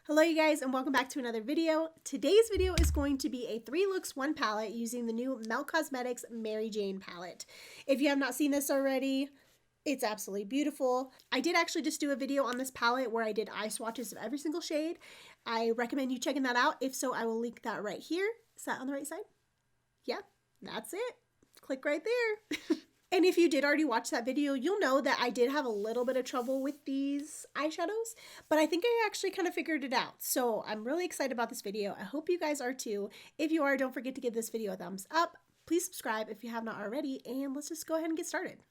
Hello you guys and welcome back to another video. Today's video is going to be a 3 looks 1 palette using the new Melt Cosmetics Mary Jane palette. If you have not seen this already, it's absolutely beautiful. I did actually just do a video on this palette where I did eye swatches of every single shade. I recommend you checking that out. If so, I will link that right here. Is that on the right side? Yeah, that's it. Click right there. And if you did already watch that video, you'll know that I did have a little bit of trouble with these eyeshadows, but I think I actually kind of figured it out. So I'm really excited about this video. I hope you guys are too. If you are, don't forget to give this video a thumbs up. Please subscribe if you have not already, and let's just go ahead and get started.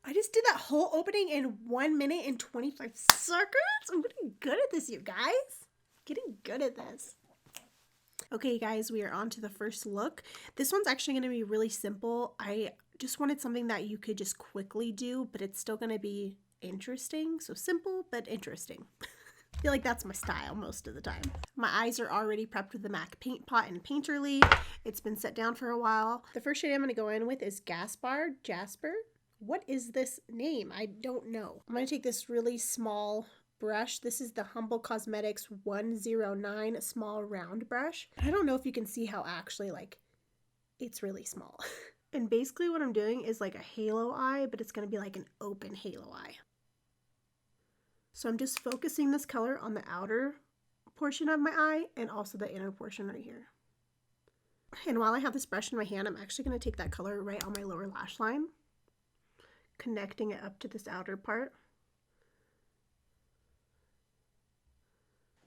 I just did that whole opening in 1 minute and 25 seconds. I'm getting good at this, you guys. Getting good at this. Okay, guys, we are on to the first look. This one's actually going to be really simple. I just wanted something that you could just quickly do, but it's still going to be interesting. So simple, but interesting. I feel like that's my style most of the time. My eyes are already prepped with the MAC Paint Pot and Painterly. It's been set down for a while. The first shade I'm going to go in with is Jasper. What is this name? I don't know. I'm going to take this really small brush. This is the Humble Cosmetics 109 small round brush. I don't know if you can see how actually it's really small. And basically what I'm doing is like a halo eye, but it's going to be like an open halo eye. So I'm just focusing this color on the outer portion of my eye and also the inner portion right here. And while I have this brush in my hand, I'm actually going to take that color right on my lower lash line, connecting it up to this outer part.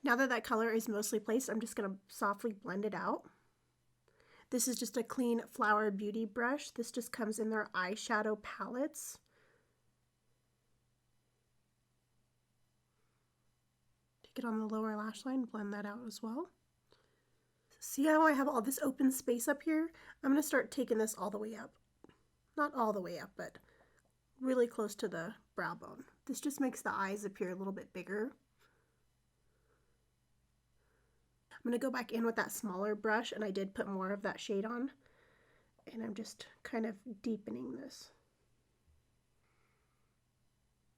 Now that that color is mostly placed, I'm just going to softly blend it out. This is just a clean Flower Beauty brush. This just comes in their eyeshadow palettes. Take it on the lower lash line, blend that out as well. See how I have all this open space up here? I'm going to start taking this all the way up. Not all the way up, but really close to the brow bone. This just makes the eyes appear a little bit bigger. I'm going to go back in with that smaller brush, and I did put more of that shade on, and I'm just kind of deepening this.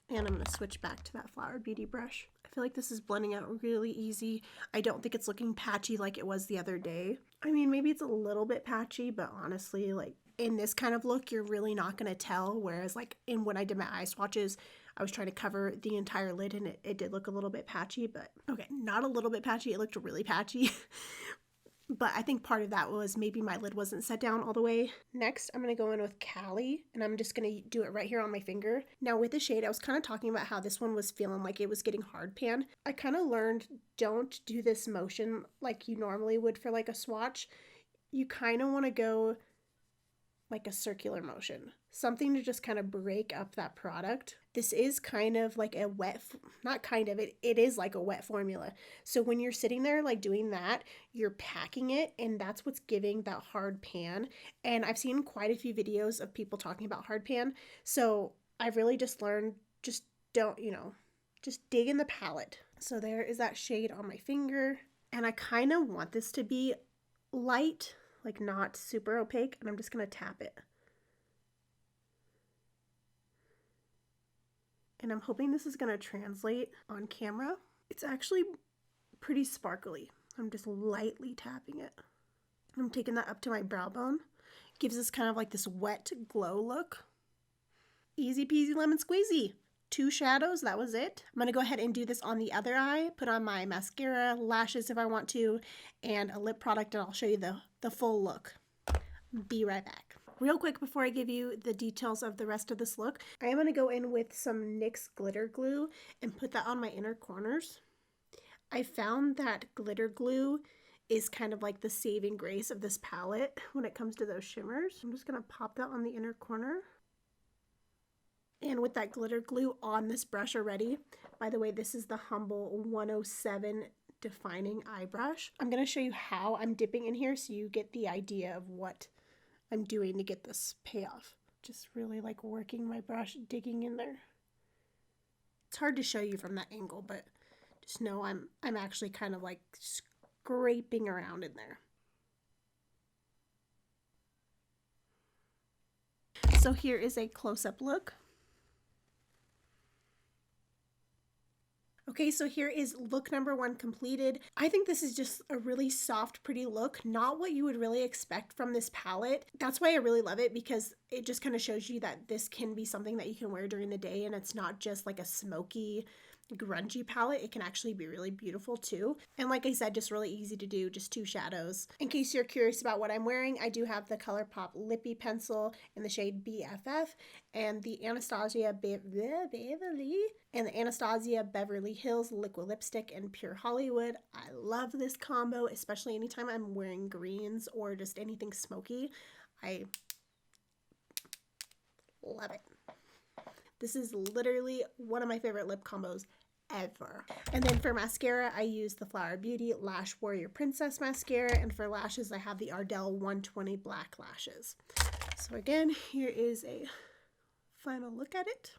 And I'm going to switch back to that Flower Beauty brush. I feel like this is blending out really easy. I don't think it's looking patchy like it was the other day. I mean, maybe it's a little bit patchy, but honestly, like in this kind of look, you're really not going to tell, whereas like when I did my eye swatches, I was trying to cover the entire lid and it did look a little bit patchy, but okay, not a little bit patchy, it looked really patchy. But I think part of that was maybe my lid wasn't set down all the way. Next, I'm going to go in with Cali, and I'm just going to do it right here on my finger. Now with the shade, I was kind of talking about how this one was feeling like it was getting hard pan. I kind of learned don't do this motion like you normally would for like a swatch. You kind of want to go like a circular motion, something to just kind of break up that product. This is kind of like a wet, not kind of, it is like a wet formula. So when you're sitting there like doing that, you're packing it, and that's what's giving that hard pan. And I've seen quite a few videos of people talking about hard pan. So I've really just learned, just don't, just dig in the palette. So there is that shade on my finger. And I kind of want this to be light, like not super opaque, and I'm just going to tap it. And I'm hoping this is going to translate on camera. It's actually pretty sparkly. I'm just lightly tapping it. I'm taking that up to my brow bone. Gives us kind of like this wet glow look. Easy peasy lemon squeezy. 2 shadows, that was it. I'm going to go ahead and do this on the other eye, put on my mascara, lashes if I want to, and a lip product, and I'll show you the full look. Be right back. Real quick before I give you the details of the rest of this look, I am going to go in with some NYX glitter glue and put that on my inner corners. I found that glitter glue is kind of like the saving grace of this palette when it comes to those shimmers. I'm just going to pop that on the inner corner. And with that glitter glue on this brush already, by the way, this is the Humble 107 Defining Eye Brush. I'm going to show you how I'm dipping in here so you get the idea of what I'm doing to get this payoff. Just really like working my brush, digging in there. It's hard to show you from that angle, but just know I'm actually kind of like scraping around in there. So here is a close-up look. Okay, so here is look number 1 completed. I think this is just a really soft, pretty look, not what you would really expect from this palette. That's why I really love it, because it just kind of shows you that this can be something that you can wear during the day, and it's not just like a smoky, grungy palette. It can actually be really beautiful too. And like I said, just really easy to do, just 2 shadows. In case you're curious about what I'm wearing, I do have the ColourPop Lippy Pencil in the shade BFF and the Anastasia Beverly Hills Liquid Lipstick in Pure Hollywood. I love this combo, especially anytime I'm wearing greens or just anything smoky. I love it. This is literally one of my favorite lip combos ever. And then for mascara, I use the Flower Beauty Lash Warrior Princess Mascara. And for lashes, I have the Ardell 120 Black Lashes. So again, here is a final look at it.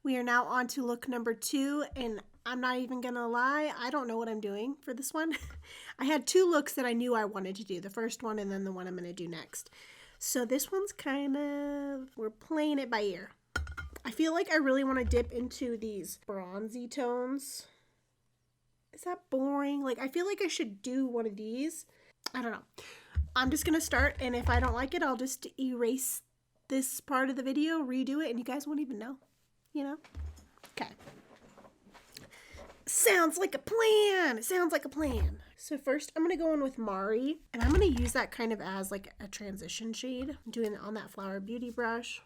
We are now on to look number 2, and I'm not even gonna lie, I don't know what I'm doing for this one. I had 2 looks that I knew I wanted to do, the first one and then the one I'm gonna do next. So this one's kind of, we're playing it by ear. I feel like I really want to dip into these bronzy tones. Is that boring? Like, I feel like I should do one of these. I don't know. I'm just gonna start, and if I don't like it, I'll just erase this part of the video, redo it, and you guys won't even know. You know? Okay. Sounds like a plan. It sounds like a plan. So first I'm going to go in with Mari, and I'm going to use that kind of as like a transition shade. I'm doing it on that Flower Beauty brush.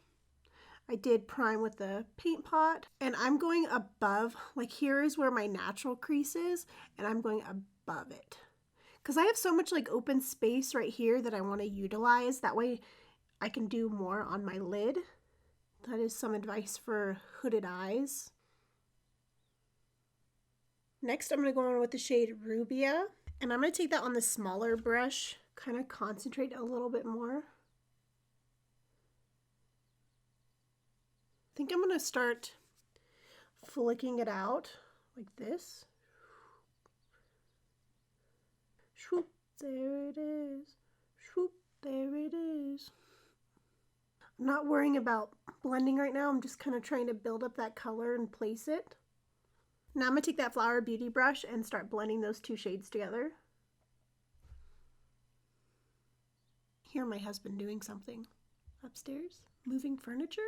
I did prime with the paint pot, and I'm going above, like here is where my natural crease is, and I'm going above it. Because I have so much like open space right here that I want to utilize. That way I can do more on my lid. That is some advice for hooded eyes. Next, I'm going to go in with the shade Rubia, and I'm going to take that on the smaller brush, kind of concentrate a little bit more. I think I'm going to start flicking it out like this. Swoop, there it is. Swoop, there it is. I'm not worrying about blending right now. I'm just kind of trying to build up that color and place it. Now I'm going to take that Flower Beauty brush and start blending those 2 shades together. Hear my husband doing something upstairs, moving furniture.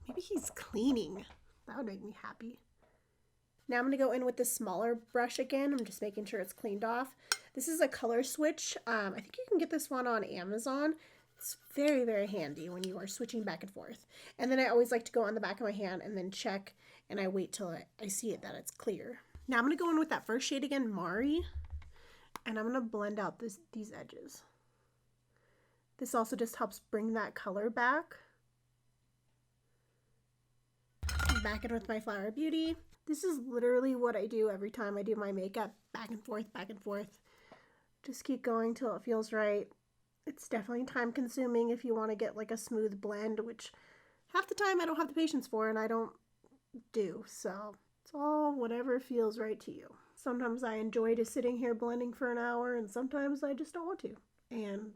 Maybe he's cleaning. That would make me happy. Now I'm going to go in with the smaller brush again. I'm just making sure it's cleaned off. This is a color switch. I think you can get this one on Amazon. It's very, very handy when you are switching back and forth. And then I always like to go on the back of my hand and then check, and I wait till I see it that it's clear. Now I'm going to go in with that first shade again, Mari, and I'm going to blend out these edges. This also just helps bring that color back. Back in with my Flower Beauty. This is literally what I do every time I do my makeup. Back and forth, back and forth. Just keep going till it feels right. It's definitely time consuming if you want to get like a smooth blend, which half the time I don't have the patience for and I don't do. So it's all whatever feels right to you. Sometimes I enjoy just sitting here blending for an hour, and sometimes I just don't want to. And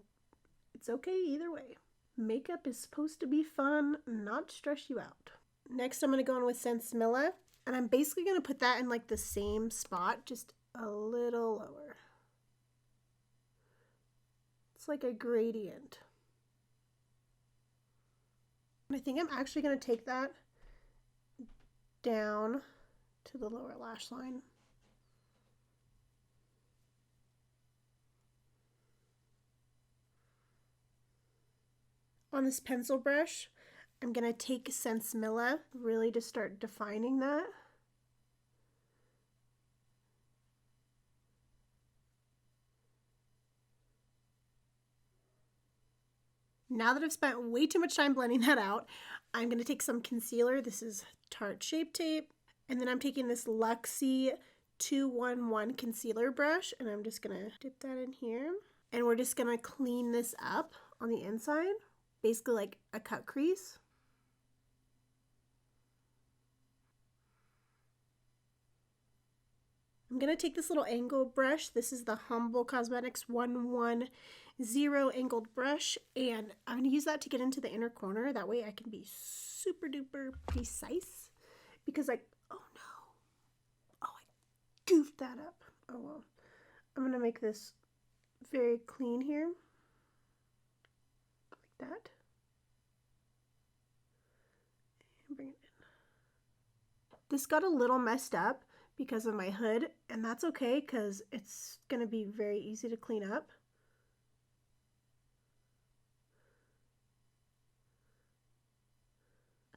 it's okay either way. Makeup is supposed to be fun, not stress you out. Next I'm going to go in with Sensimilla, and I'm basically going to put that in like the same spot, just a little lower. It's like a gradient. And I think I'm actually going to take that down to the lower lash line. On this pencil brush, I'm going to take Sensimilla, really to start defining that. Now that I've spent way too much time blending that out, I'm going to take some concealer. This is Tarte Shape Tape. And then I'm taking this Luxie 211 concealer brush, and I'm just going to dip that in here. And we're just going to clean this up on the inside, basically like a cut crease. I'm going to take this little angle brush. This is the Humble Cosmetics 110 angled brush, and I'm going to use that to get into the inner corner. That way I can be super duper precise, because oh no, oh, I goofed that up. Oh well. I'm going to make this very clean here, like that. And bring it in. This got a little messed up because of my hood, and that's okay because it's going to be very easy to clean up.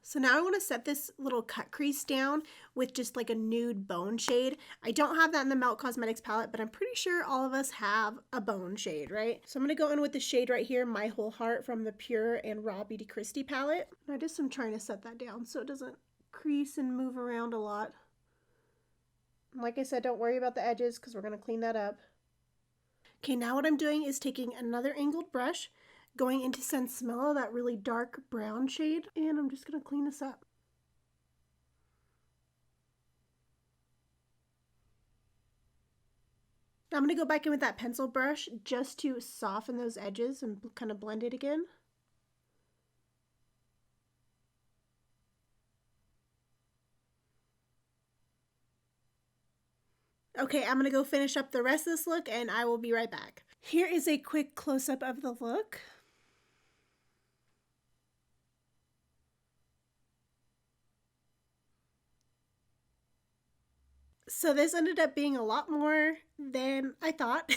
So now I want to set this little cut crease down with just like a nude bone shade. I don't have that in the Melt Cosmetics palette, but I'm pretty sure all of us have a bone shade, right? So I'm going to go in with the shade right here, My Whole Heart, from the Pure and Raw Beauty Christie palette. And I just am trying to set that down so it doesn't crease and move around a lot. Like I said, don't worry about the edges because we're going to clean that up. Okay, now what I'm doing is taking another angled brush, going into Sensmilla, that really dark brown shade, and I'm just going to clean this up. Now I'm going to go back in with that pencil brush just to soften those edges and kind of blend it again. Okay, I'm going to go finish up the rest of this look and I will be right back. Here is a quick close-up of the look. So this ended up being a lot more than I thought,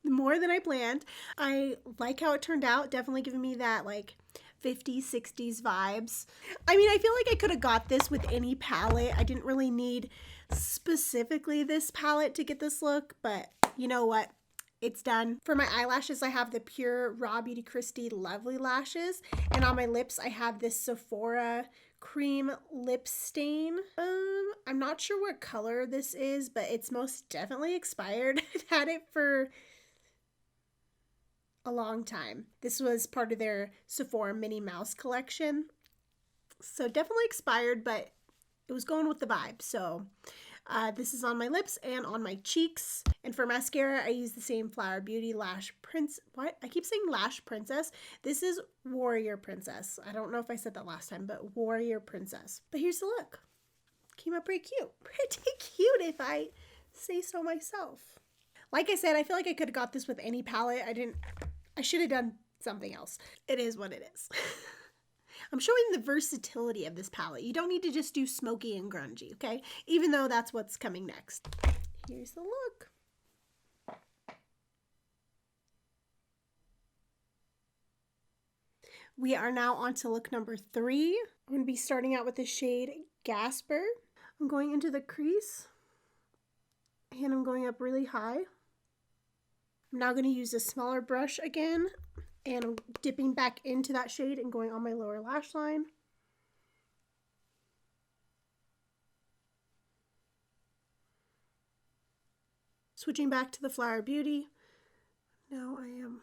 more than I planned. I like how it turned out, definitely giving me that like 50s, 60s vibes. I mean, I feel like I could have got this with any palette. I didn't really need specifically this palette to get this look, but you know what? It's done. For my eyelashes, I have the Pure Raw Beauty Christie Lovely Lashes, and on my lips, I have this Sephora Cream Lip Stain. I'm not sure what color this is, but it's most definitely expired. I've had it for a long time. This was part of their Sephora Minnie Mouse collection. So definitely expired, but it was going with the vibe. So this is on my lips and on my cheeks. And for mascara, I use the same Flower Beauty Lash Prince. What? I keep saying Lash Princess. This is Warrior Princess. I don't know if I said that last time, but Warrior Princess. But here's the look. Came out pretty cute. Pretty cute if I say so myself. Like I said, I feel like I could have got this with any palette. I should have done something else. It is what it is. I'm showing the versatility of this palette. You don't need to just do Smokey and Grungy, okay? Even though that's what's coming next. Here's the look. We are now on to look number 3. I'm going to be starting out with the shade Gasper. I'm going into the crease, and I'm going up really high. I'm now going to use a smaller brush again, and I'm dipping back into that shade and going on my lower lash line. Switching back to the Flower Beauty. Now I am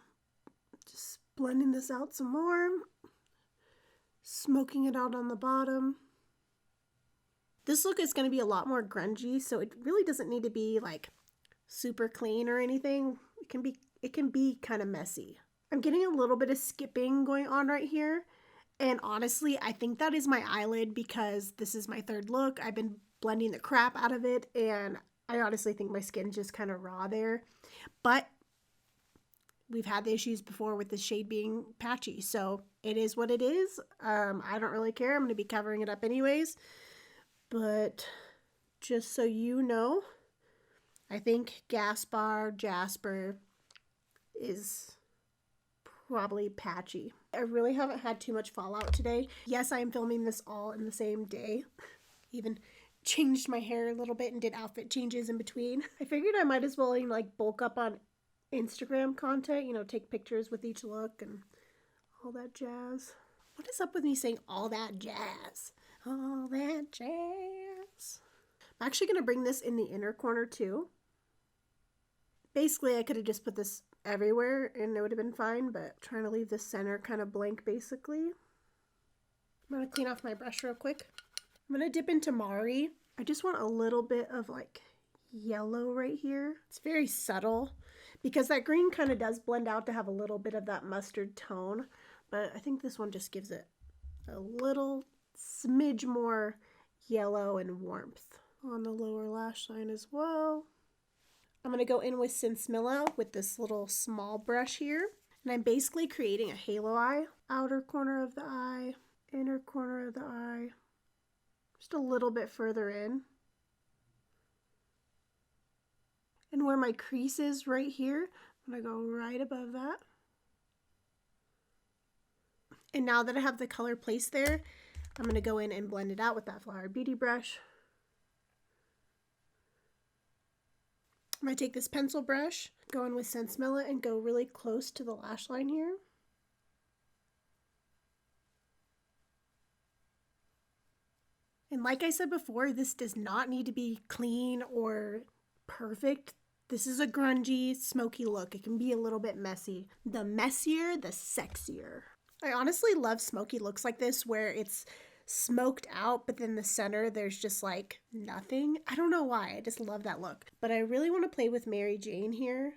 just blending this out some more, smoking it out on the bottom. This look is going to be a lot more grungy, so it really doesn't need to be like super clean or anything. It can be kind of messy. I'm getting a little bit of skipping going on right here, and honestly, I think that is my eyelid because this is my third look. I've been blending the crap out of it, and I honestly think my skin's just kind of raw there, but we've had the issues before with the shade being patchy, so it is what it is. I don't really care. I'm going to be covering it up anyways, but just so you know, I think Jasper is probably patchy. I really haven't had too much fallout today. Yes, I am filming this all in the same day. Even changed my hair a little bit and did outfit changes in between. I figured I might as well like bulk up on Instagram content, you know, take pictures with each look and all that jazz. What is up with me saying all that jazz? All that jazz. I'm actually going to bring this in the inner corner too. Basically, I could have just put this everywhere and it would have been fine, but I'm trying to leave the center kind of blank basically. I'm going to clean off my brush real quick. I'm going to dip into Mari. I just want a little bit of like yellow right here. It's very subtle because that green kind of does blend out to have a little bit of that mustard tone, but I think this one just gives it a little smidge more yellow and warmth on the lower lash line as well. I'm going to go in with Sensimilla with this little small brush here, and I'm basically creating a halo eye. Outer corner of the eye, inner corner of the eye, just a little bit further in. And where my crease is right here, I'm going to go right above that. And now that I have the color placed there, I'm going to go in and blend it out with that Flower Beauty brush. I'm going to take this pencil brush, go in with Sensimilla, and go really close to the lash line here. And like I said before, this does not need to be clean or perfect. This is a grungy, smoky look. It can be a little bit messy. The messier, the sexier. I honestly love smoky looks like this where it's smoked out, but then the center there's just like nothing. I don't know why, I just love that look. But I really want to play with Mary Jane here,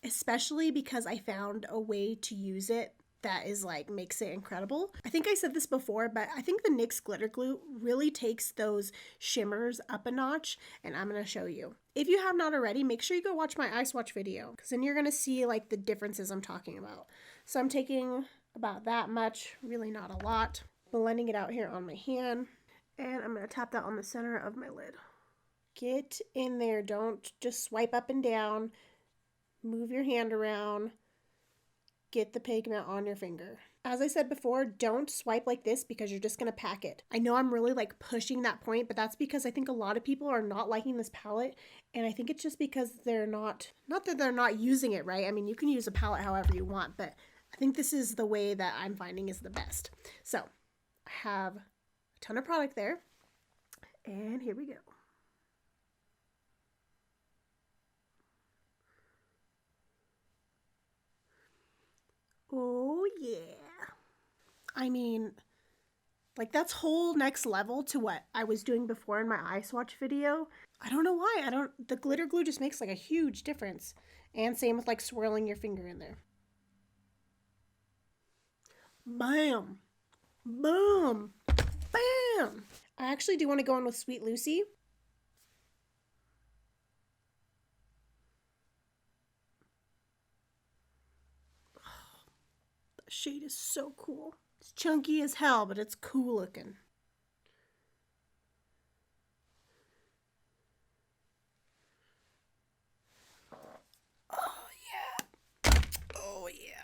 especially because I found a way to use it that is like makes it incredible. I think I said this before, but I think the NYX glitter glue really takes those shimmers up a notch, and I'm going to show you. If you have not already, make sure you go watch my eye swatch video, because then you're going to see like the differences I'm talking about. So I'm taking about that much, really not a lot, blending it out here on my hand, and I'm going to tap that on the center of my lid. Get in there, don't just swipe up and down, move your hand around, get the pigment on your finger. As I said before, don't swipe like this because you're just going to pack it. I know I'm really like pushing that point, but that's because I think a lot of people are not liking this palette, and I think it's just because they're not that they're not using it right. I mean, you can use a palette however you want, but I think this is the way that I'm finding is the best. So I have a ton of product there, and here we go. Oh yeah. I mean, like that's whole next level to what I was doing before in my eye swatch video. I don't know why. The glitter glue just makes like a huge difference. And same with like swirling your finger in there. Bam. Boom. Bam. I actually do want to go in with Sweet Lucy. The shade is so cool. It's chunky as hell, but it's cool looking. Oh yeah. Oh yeah.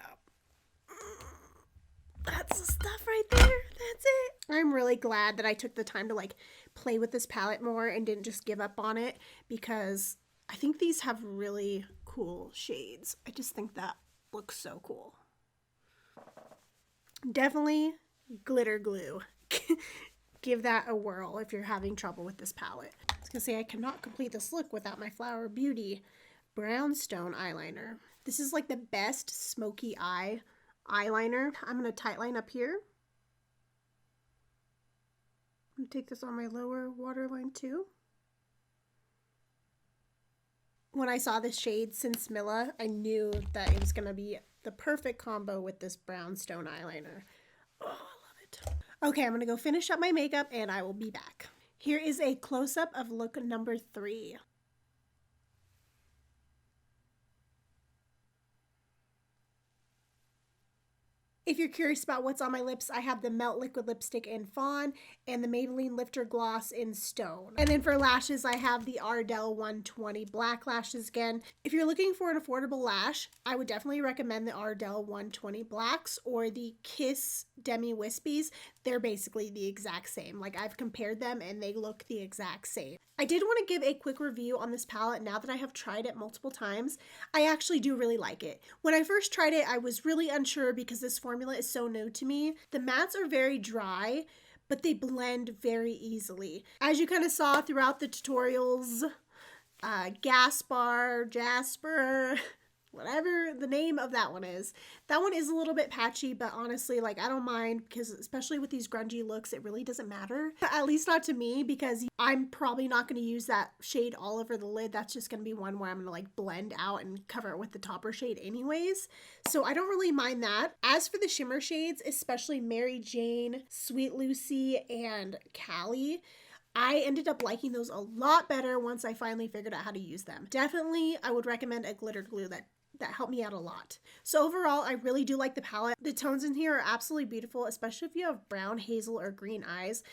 That's the stuff right there. That's it. I'm really glad that I took the time to like play with this palette more and didn't just give up on it, because I think these have really cool shades. I just think that looks so cool. Definitely glitter glue. Give that a whirl if you're having trouble with this palette. I was gonna say I cannot complete this look without my Flower Beauty Brownstone eyeliner. This is like the best smoky eye eyeliner. I'm gonna tightline up here. I'm gonna take this on my lower waterline too. When I saw this shade Sensimilla, I knew that it was gonna be the perfect combo with this brownstone eyeliner. Oh, I love it. Okay, I'm gonna go finish up my makeup and I will be back. Here is a close-up of look number 3. If you're curious about what's on my lips, I have the Melt Liquid Lipstick in Fawn and the Maybelline Lifter Gloss in Stone. And then for lashes, I have the Ardell 120 Black Lashes again. If you're looking for an affordable lash, I would definitely recommend the Ardell 120 Blacks or the Kiss Demi Wispies. They're basically the exact same. Like, I've compared them and they look the exact same. I did want to give a quick review on this palette now that I have tried it multiple times. I actually do really like it. When I first tried it, I was really unsure because this formula is so new to me. The mattes are very dry, but they blend very easily. As you kind of saw throughout the tutorials, Jasper, whatever the name of that one is. That one is a little bit patchy, but honestly, like, I don't mind, because especially with these grungy looks, it really doesn't matter. At least not to me, because I'm probably not going to use that shade all over the lid. That's just going to be one where I'm going to like blend out and cover it with the topper shade anyways. So I don't really mind that. As for the shimmer shades, especially Mary Jane, Sweet Lucy, and Callie, I ended up liking those a lot better once I finally figured out how to use them. Definitely, I would recommend a glitter glue that helped me out a lot. So overall, I really do like the palette. The tones in here are absolutely beautiful, especially if you have brown, hazel, or green eyes.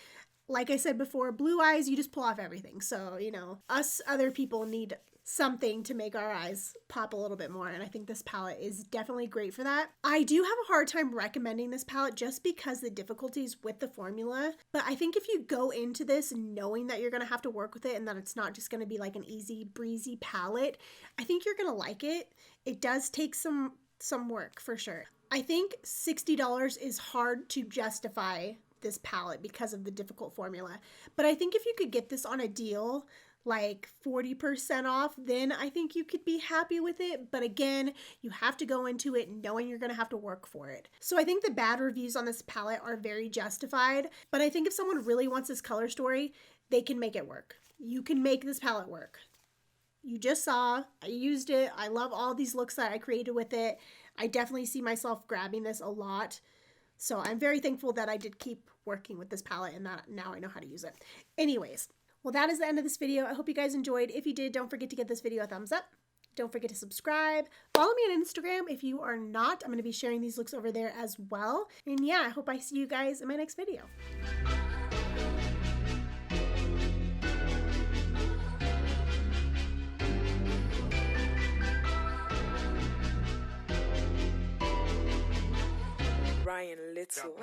Like I said before, blue eyes, you just pull off everything. So, you know, us other people need something to make our eyes pop a little bit more, and I think this palette is definitely great for that. I do have a hard time recommending this palette just because the difficulties with the formula, but I think if you go into this knowing that you're going to have to work with it and that it's not just going to be like an easy breezy palette, I think you're going to like it. It does take some work for sure. I think $60 is hard to justify this palette because of the difficult formula, but I think if you could get this on a deal, like 40% off, then I think you could be happy with it. But again, you have to go into it knowing you're going to have to work for it. So I think the bad reviews on this palette are very justified, but I think if someone really wants this color story, they can make it work. You can make this palette work. You just saw, I used it. I love all these looks that I created with it. I definitely see myself grabbing this a lot. So I'm very thankful that I did keep working with this palette and that now I know how to use it. Anyways, well, that is the end of this video. I hope you guys enjoyed. If you did, don't forget to give this video a thumbs up. Don't forget to subscribe. Follow me on Instagram if you are not. I'm going to be sharing these looks over there as well. And yeah, I hope I see you guys in my next video. Ryan Little.